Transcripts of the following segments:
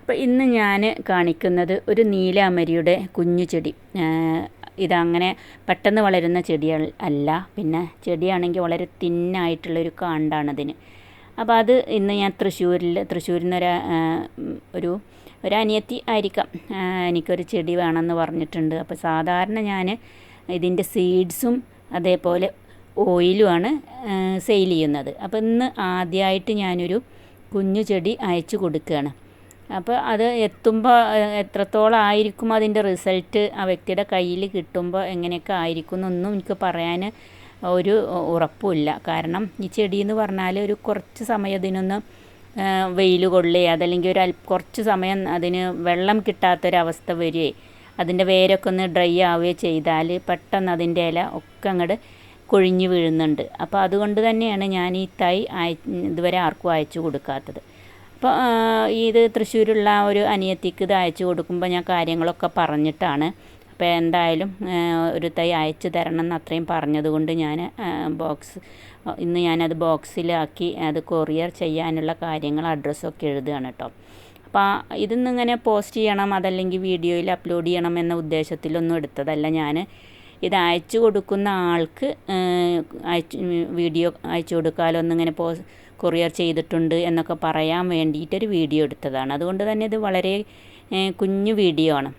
അപ്പോൾ ഇന്ന് ഞാൻ കാണിക്കുന്നത് ഒരു നീലാമരിയുടെ കുഞ്ഞു ചെടി. ഇതങ്ങനെ പെട്ടെന്ന് വളരുന്ന ചെടി അല്ല, പിന്നെ ചെടിയാണെങ്കിൽ വളരെ തിന്നായിട്ടുള്ളൊരു കാണ്ടാണതിന്. അപ്പോൾ അത് ഇന്ന് ഞാൻ തൃശ്ശൂരിൽ നിന്ന് ഒരു അനിയത്തി ആയിരിക്കാം എനിക്കൊരു ചെടി വേണമെന്ന് പറഞ്ഞിട്ടുണ്ട്. അപ്പോൾ സാധാരണ ഞാൻ ഇതിൻ്റെ സീഡ്സും അതേപോലെ ഓയിലുമാണ് സെയിൽ ചെയ്യുന്നത്. അപ്പോൾ ഇന്ന് ആദ്യമായിട്ട് ഞാനൊരു കുഞ്ഞു ചെടി അയച്ചു കൊടുക്കുകയാണ്. അപ്പോൾ അത് എത്തുമ്പോൾ എത്രത്തോളം ആയിരിക്കും അതിൻ്റെ റിസൾട്ട് ആ വ്യക്തിയുടെ കയ്യിൽ കിട്ടുമ്പോൾ എങ്ങനെയൊക്കെ ആയിരിക്കും എന്നൊന്നും എനിക്ക് പറയാൻ ഒരു ഉറപ്പുമില്ല. കാരണം ഈ ചെടി എന്ന് പറഞ്ഞാൽ ഒരു കുറച്ച് സമയം ഇതിനൊന്ന് വെയിൽ കൊള്ളുകയോ അതല്ലെങ്കിൽ കുറച്ച് സമയം അതിന് വെള്ളം കിട്ടാത്തൊരവസ്ഥ വരികയോ അതിൻ്റെ വേരൊക്കെ ഒന്ന് ഡ്രൈ ആവുകയോ ചെയ്താൽ പെട്ടെന്ന് അതിൻ്റെ ഇല ഒക്കെ അങ്ങോട്ട് കൊഴിഞ്ഞ് വീഴുന്നുണ്ട്. അപ്പോൾ അതുകൊണ്ട് തന്നെയാണ് ഞാൻ ഈ തൈ ഇതുവരെ ആർക്കും അയച്ചു കൊടുക്കാത്തത്. അപ്പോൾ ഇത് തൃശ്ശൂരുള്ള ഒരു അനിയത്തിക്ക് ഇത് അയച്ചു കൊടുക്കുമ്പോൾ ഞാൻ കാര്യങ്ങളൊക്കെ പറഞ്ഞിട്ടാണ്. അപ്പോൾ എന്തായാലും ഒരു തൈ അയച്ചു തരണം എന്ന് അത്രയും പറഞ്ഞതുകൊണ്ട് ഞാൻ ഇന്ന് ഞാനത് ബോക്സിലാക്കി അത് കൊറിയർ ചെയ്യാനുള്ള കാര്യങ്ങൾ അഡ്രസ്സൊക്കെ എഴുതുകയാണ് കേട്ടോ. അപ്പോൾ ഇതിന്നിങ്ങനെ പോസ്റ്റ് ചെയ്യണം അതല്ലെങ്കിൽ വീഡിയോയിൽ അപ്ലോഡ് ചെയ്യണം എന്ന ഉദ്ദേശത്തിലൊന്നും എടുത്തതല്ല. ഞാൻ ഇത് അയച്ചു കൊടുക്കുന്ന ആൾക്ക് വീഡിയോ അയച്ചു കൊടുക്കാലോ ഒന്നിങ്ങനെ കൊറിയർ ചെയ്തിട്ടുണ്ട് എന്നൊക്കെ പറയാൻ വേണ്ടിയിട്ടൊരു വീഡിയോ എടുത്തതാണ്. അതുകൊണ്ട് തന്നെ ഇത് വളരെ കുഞ്ഞു വീഡിയോ ആണ്.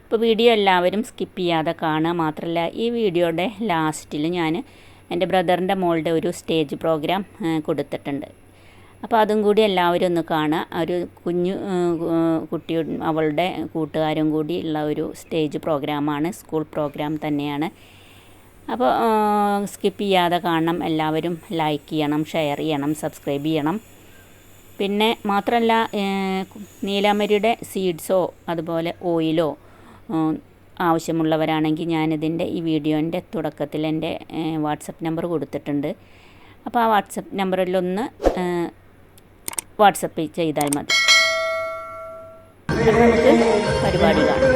അപ്പോൾ വീഡിയോ എല്ലാവരും സ്കിപ്പ് ചെയ്യാതെ കാണുക. മാത്രമല്ല ഈ വീഡിയോയുടെ ലാസ്റ്റിൽ ഞാൻ എൻ്റെ ബ്രദറിൻ്റെ മോളുടെ ഒരു സ്റ്റേജ് പ്രോഗ്രാം കൊടുത്തിട്ടുണ്ട്. അപ്പോൾ അതും കൂടി എല്ലാവരും ഒന്ന് കാണുക. ഒരു കുഞ്ഞു കുട്ടിയും അവളുടെ കൂട്ടുകാരും കൂടി ഉള്ള ഒരു സ്റ്റേജ് പ്രോഗ്രാമാണ്, സ്കൂൾ പ്രോഗ്രാം തന്നെയാണ്. അപ്പോൾ സ്കിപ്പ് ചെയ്യാതെ കാണണം. എല്ലാവരും ലൈക്ക് ചെയ്യണം, ഷെയർ ചെയ്യണം, സബ്സ്ക്രൈബ് ചെയ്യണം. പിന്നെ മാത്രമല്ല നീലാമരിയുടെ സീഡ്സോ അതുപോലെ ഓയിലോ ആവശ്യമുള്ളവരാണെങ്കിൽ ഞാനിതിൻ്റെ ഈ വീഡിയോൻ്റെ തുടക്കത്തിൽ എൻ്റെ വാട്സപ്പ് നമ്പർ കൊടുത്തിട്ടുണ്ട്. അപ്പോൾ ആ വാട്സപ്പ് നമ്പറിലൊന്ന് വാട്സപ്പ് ചെയ്താൽ മതി. നമുക്ക് പരിപാടി കാണാം.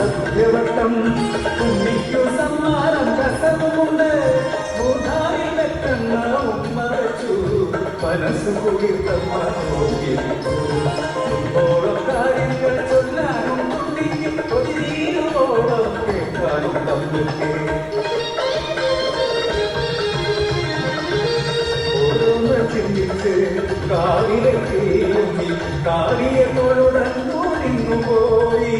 സത്യവട്ടം ഉണ്ണിക്കു സമ്മാനം രസവുമുണ്ട്. മൂന്നാറിൽ വെക്കുന്ന ഉമ്മച്ചു മനസ്സ് കുളിർത്തമ്മ ഓരോ കാര്യങ്ങൾ ചൊല്ലാനും കുട്ടിക്കും കൊതിയോളം കേൾക്കാനും തമ്മിൽ ഓരോന്ന് ചിന്തിച്ച് കാവിലെത്തി കാവിയത്തോടുടന്നു നിന്നു പോയി.